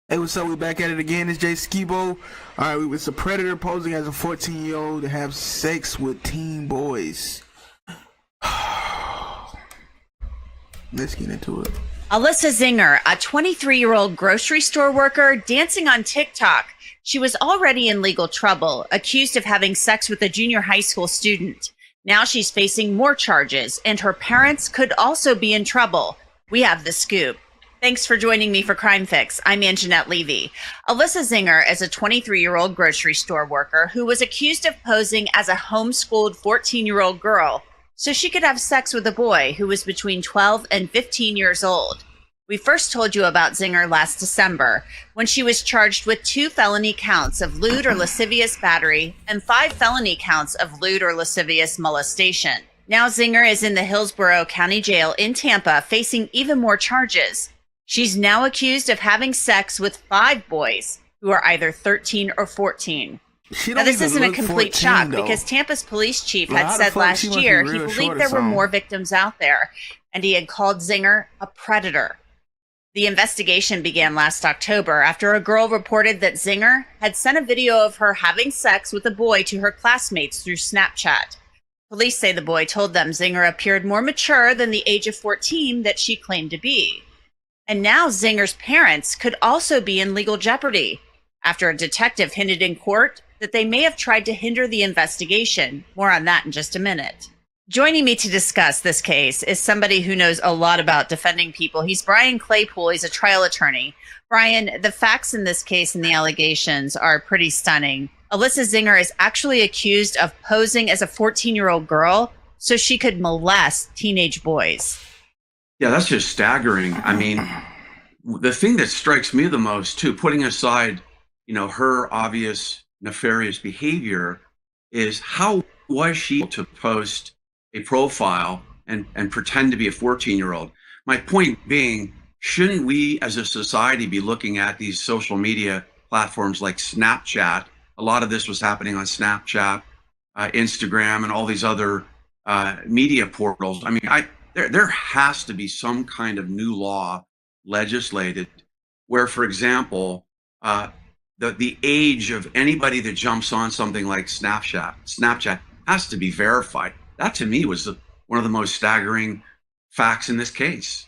Hey, what's up? We back at it again. It's Jay Skibo. All right, it's a predator posing as a 14-year-old to have sex with teen boys. Let's get into it. Alyssa Zinger, a 23-year-old grocery store worker dancing on TikTok. She was already in legal trouble, accused of having sex with a junior high school student. Now she's facing more charges, and her parents could also be in trouble. We have the scoop. Thanks for joining me for Crime Fix. I'm Anjanette Levy. Alyssa Zinger is a 23-year-old grocery store worker who was accused of posing as a homeschooled 14-year-old girl so she could have sex with a boy who was between 12 and 15 years old. We first told you about Zinger last December when she was charged with 2 felony counts of lewd or lascivious battery and 5 felony counts of lewd or lascivious molestation. Now Zinger is in the Hillsborough County Jail in Tampa facing even more charges. She's now accused of having sex with 5 boys who are either 13 or 14. Now, this isn't a complete shock because Tampa's police chief had said last year he believed there were more victims out there, and he had called Zinger a predator. The investigation began last October after a girl reported that Zinger had sent a video of her having sex with a boy to her classmates through Snapchat. Police say the boy told them Zinger appeared more mature than the age of 14 that she claimed to be. And now Zinger's parents could also be in legal jeopardy after a detective hinted in court that they may have tried to hinder the investigation. More on that in just a minute. Joining me to discuss this case is somebody who knows a lot about defending people. He's Brian Claypool. He's a trial attorney. Brian, the facts in this case and the allegations are pretty stunning. Alyssa Zinger is actually accused of posing as a 14-year-old girl so she could molest teenage boys. Yeah, that's just staggering. I mean, the thing that strikes me the most, too, putting aside, her obvious nefarious behavior, is how was she to post a profile and pretend to be a 14-year-old? My point being, shouldn't we as a society be looking at these social media platforms like Snapchat? A lot of this was happening on Snapchat, Instagram, and all these other media portals. I mean, there has to be some kind of new law legislated where, for example, the age of anybody that jumps on something like Snapchat has to be verified. That to me was one of the most staggering facts in this case.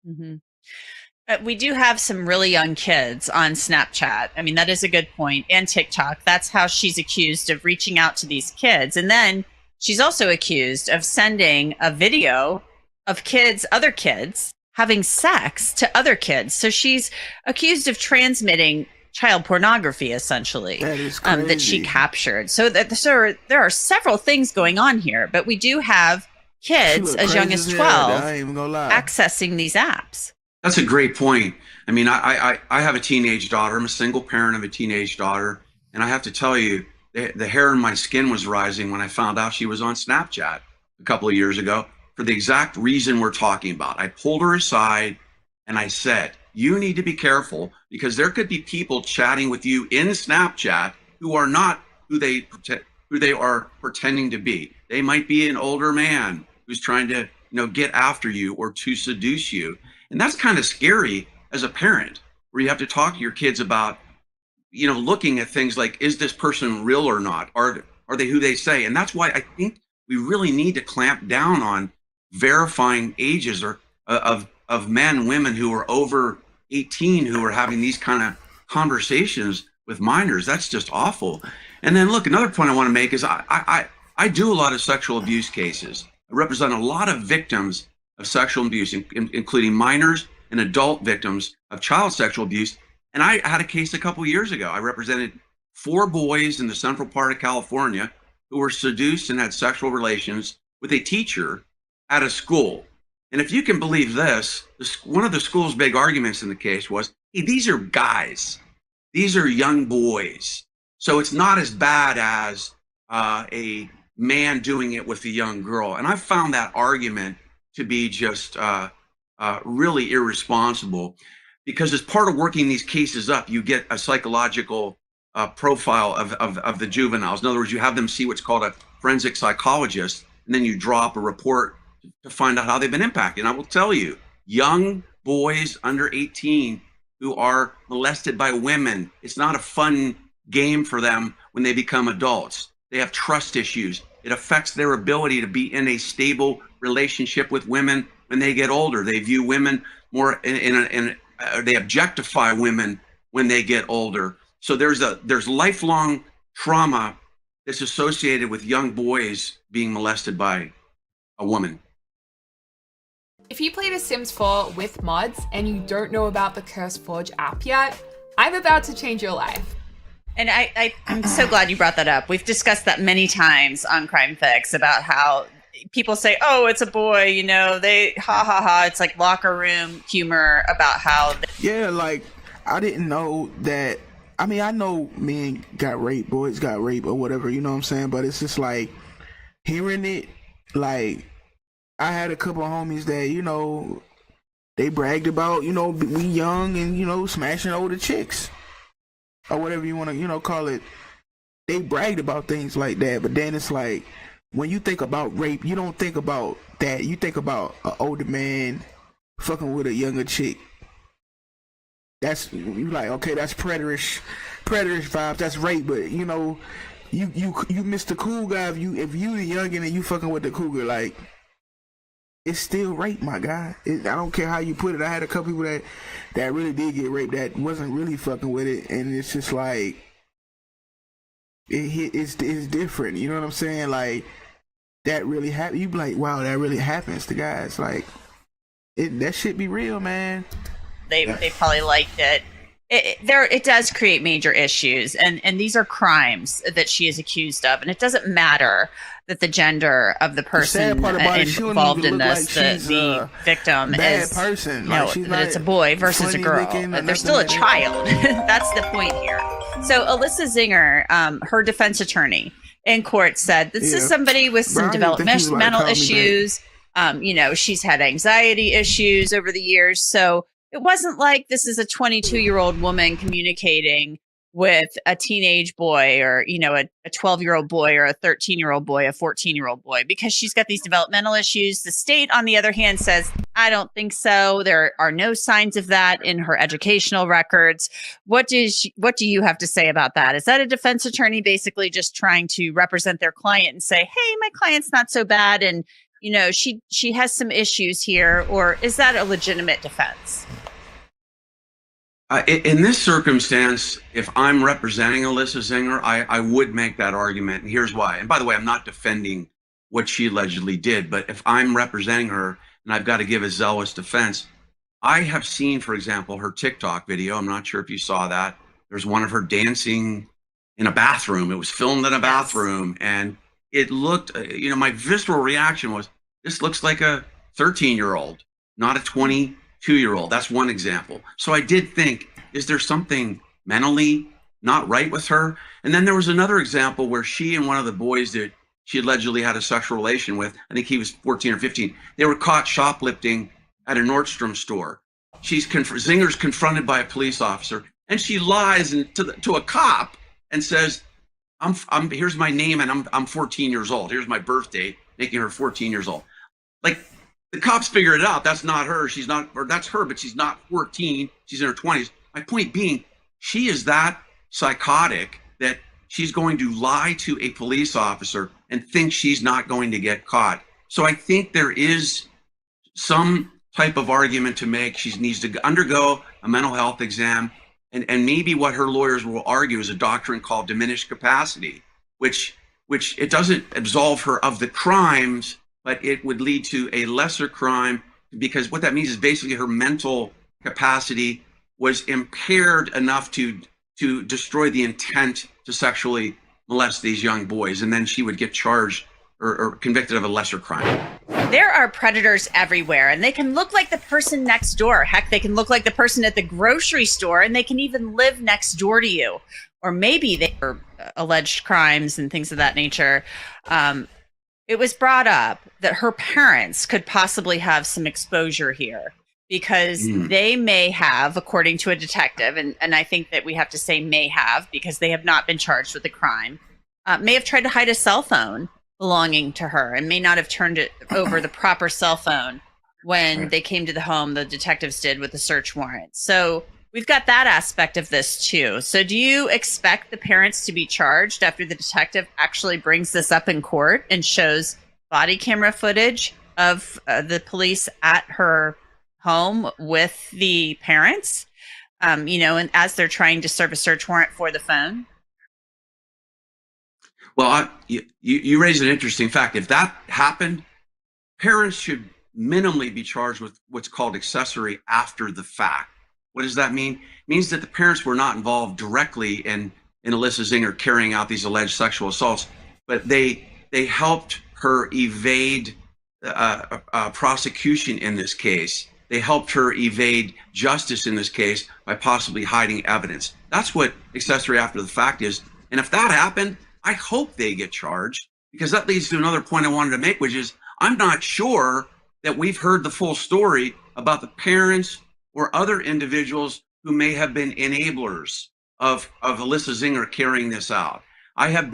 Mm-hmm. We do have some really young kids on Snapchat. I mean, that is a good point. And TikTok. That's how she's accused of reaching out to these kids. And then she's also accused of sending a video of other kids, having sex to other kids. So she's accused of transmitting child pornography, essentially, that is crazy. That she captured. So there are several things going on here, but we do have kids as young as 12 accessing these apps. That's a great point. I mean, I have a teenage daughter. I'm a single parent of a teenage daughter. And I have to tell you, the hair in my skin was rising when I found out she was on Snapchat a couple of years ago for the exact reason we're talking about. I pulled her aside and I said, you need to be careful because there could be people chatting with you in Snapchat who are not who they are pretending to be. They might be an older man who's trying to, get after you or to seduce you. And that's kind of scary as a parent, where you have to talk to your kids about, looking at things like, is this person real or not? Are they who they say? And that's why I think we really need to clamp down on verifying ages or of men and women who are over 18 who are having these kind of conversations with minors. That's just awful. And then look, another point I want to make is I do a lot of sexual abuse cases. I represent a lot of victims of sexual abuse, including minors and adult victims of child sexual abuse. And I had a case a couple of years ago. I represented 4 boys in the central part of California who were seduced and had sexual relations with a teacher at a school. And if you can believe this, one of the school's big arguments in the case was, hey, these are guys. These are young boys. So it's not as bad as a man doing it with a young girl. And I found that argument to be just really irresponsible, because as part of working these cases up, you get a psychological profile of the juveniles. In other words, you have them see what's called a forensic psychologist, and then you draw up a report to find out how they've been impacted. And I will tell you, young boys under 18 who are molested by women. It's not a fun game for them when they become adults. They have trust issues. It affects their ability to be in a stable relationship with women when they get older. They view women more they objectify women when they get older. So there's lifelong trauma that's associated with young boys being molested by a woman. If you play The Sims 4 with mods and you don't know about the CurseForge app yet, I'm about to change your life. And I'm so glad you brought that up. We've discussed that many times on Crime Fix about how people say, oh, it's a boy, you know, they ha ha ha. It's like locker room humor about how. Yeah, like, I didn't know that. I mean, I know men got raped, boys got raped or whatever, you know what I'm saying? But it's just like hearing it, like, I had a couple of homies that, you know, they bragged about, you know, we young and, you know, smashing older chicks or whatever you want to, you know, call it. They bragged about things like that. But then it's like, when you think about rape, you don't think about that. You think about an older man fucking with a younger chick. That's, you like, okay, that's predatorish vibes. That's rape. But, you know, you miss the cool guy. If you the youngin' and you fucking with the cougar, like, it's still rape, my guy. I don't care how you put it. I had a couple people that really did get raped that wasn't really fucking with it, and it's just like it's different. You know what I'm saying? Like, that really happened. You be like, wow, that really happens to guys. Like, that shit be real, man. They probably liked it. It does create major issues, and these are crimes that she is accused of, and it doesn't matter that the gender of the person involved in this, the victim, is person. No, like, that it's a boy versus a girl. They're still a child. That's the point here. So Alyssa Zinger, her defense attorney in court, said this is somebody with some developmental issues. You know, she's had anxiety issues over the years, so it wasn't like this is a 22-year-old woman communicating with a teenage boy, or, you know, a 12-year-old boy, or a 13-year-old boy, a 14-year-old boy, because she's got these developmental issues. The state, on the other hand, says, I don't think so. There are no signs of that in her educational records. What do you have to say about that? Is that a defense attorney basically just trying to represent their client and say, hey, my client's not so bad, and, you know, she has some issues here, or is that a legitimate defense? In this circumstance, if I'm representing Alyssa Zinger, I would make that argument. And here's why. And by the way, I'm not defending what she allegedly did, but if I'm representing her and I've got to give a zealous defense, I have seen, for example, her TikTok video. I'm not sure if you saw that. There's one of her dancing in a bathroom. It was filmed in a bathroom, and it looked, you know, my visceral reaction was, this looks like a 13-year-old, not a 22-year-old. That's one example. So I did think, is there something mentally not right with her? And then there was another example where she and one of the boys that she allegedly had a sexual relation with, I think he was 14 or 15, they were caught shoplifting at a Nordstrom store. Zinger's confronted by a police officer, and she lies to a cop and says, I'm here's my name, and I'm 14 years old. Here's my birth date, making her 14 years old. Like, the cops figure it out. That's not her. She's not, or that's her, but she's not 14. She's in her 20s. My point being, she is that psychotic that she's going to lie to a police officer and think she's not going to get caught. So I think there is some type of argument to make. She needs to undergo a mental health exam. And maybe what her lawyers will argue is a doctrine called diminished capacity, which it doesn't absolve her of the crimes, but it would lead to a lesser crime, because what that means is basically her mental capacity was impaired enough to destroy the intent to sexually molest these young boys. And then she would get charged or convicted of a lesser crime. There are predators everywhere, and they can look like the person next door. Heck, they can look like the person at the grocery store, and they can even live next door to you. Or maybe they are alleged crimes and things of that nature. It was brought up that her parents could possibly have some exposure here, because they may have, according to a detective, and I think that we have to say may have, because they have not been charged with a crime, may have tried to hide a cell phone belonging to her, and may not have turned it over the proper cell phone when they came to the home, the detectives did, with the search warrant. So we've got that aspect of this too. So do you expect the parents to be charged after the detective actually brings this up in court and shows body camera footage of the police at her home with the parents, and as they're trying to serve a search warrant for the phone? Well, you raise an interesting fact. If that happened, parents should minimally be charged with what's called accessory after the fact. What does that mean? It means that the parents were not involved directly in Alyssa Zinger carrying out these alleged sexual assaults, but they helped her evade prosecution in this case. They helped her evade justice in this case by possibly hiding evidence. That's what accessory after the fact is. And if that happened, I hope they get charged, because that leads to another point I wanted to make, which is I'm not sure that we've heard the full story about the parents or other individuals who may have been enablers of Alyssa Zinger carrying this out. I've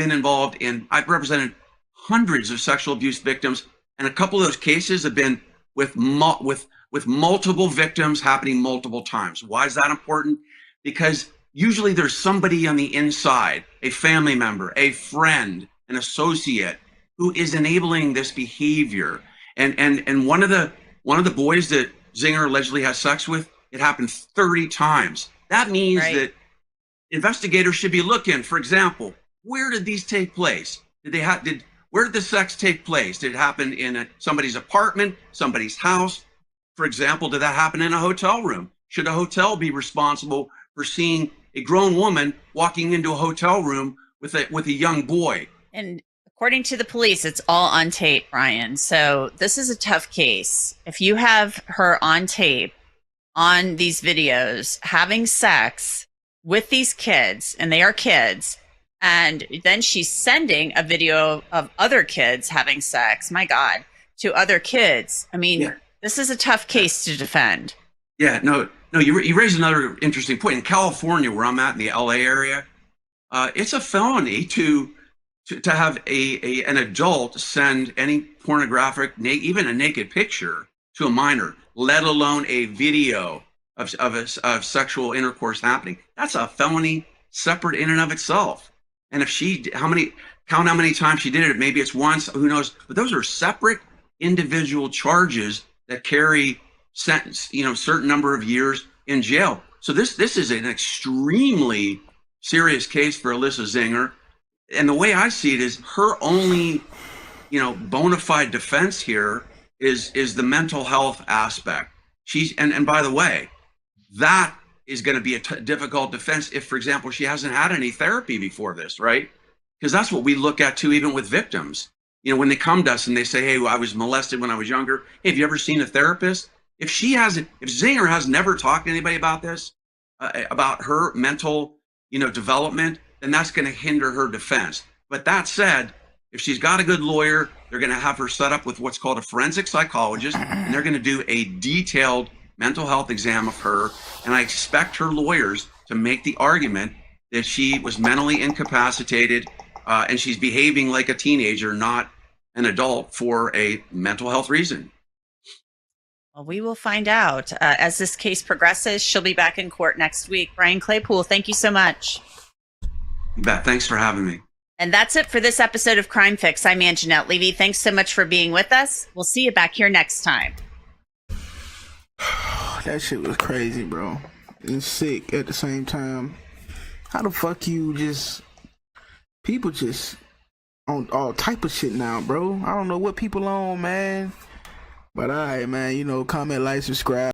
represented hundreds of sexual abuse victims, and a couple of those cases have been with multiple victims happening multiple times. Why is that important? Because usually there's somebody on the inside, a family member, a friend, an associate, who is enabling this behavior. And one of the boys that Zinger allegedly has sex with, it happened 30 times. That means that investigators should be looking, for example, where did these take place? Where did the sex take place? Did it happen in somebody's apartment, somebody's house? For example, did that happen in a hotel room? Should a hotel be responsible for seeing a grown woman walking into a hotel room with a young boy? And according to the police, it's all on tape, Brian. So this is a tough case. If you have her on tape, on these videos, having sex with these kids, and they are kids, and then she's sending a video of other kids having sex, my God, to other kids. I mean, This is a tough case to defend. Yeah, no, you raise another interesting point. In California, where I'm at in the LA area, it's a felony to have an adult send any pornographic, even a naked picture to a minor, let alone a video of sexual intercourse happening. That's a felony separate in and of itself. And if how many times she did it, maybe it's once, who knows? But those are separate individual charges that carry sentence, certain number of years in jail. So this is an extremely serious case for Alyssa Zinger. And the way I see it is her only, bona fide defense here is the mental health aspect. And by the way, that is going to be a difficult defense if, for example, she hasn't had any therapy before this, right? Because that's what we look at too, even with victims. When they come to us and they say, hey, I was molested when I was younger. Hey, have you ever seen a therapist? If Zinger has never talked to anybody about this, about her mental, development, then that's going to hinder her defense. But that said, if she's got a good lawyer, they're going to have her set up with what's called a forensic psychologist, and they're going to do a detailed mental health exam of her. And I expect her lawyers to make the argument that she was mentally incapacitated and she's behaving like a teenager, not an adult, for a mental health reason. Well, we will find out as this case progresses. She'll be back in court next week. Brian Claypool, thank you so much. You bet. Thanks for having me. And that's it for this episode of Crime Fix. I'm Anjanette Levy. Thanks so much for being with us. We'll see you back here next time. That shit was crazy, bro. And sick at the same time. How the fuck people just on all type of shit now, bro. I don't know what people on, man. But alright, man, comment, like, subscribe.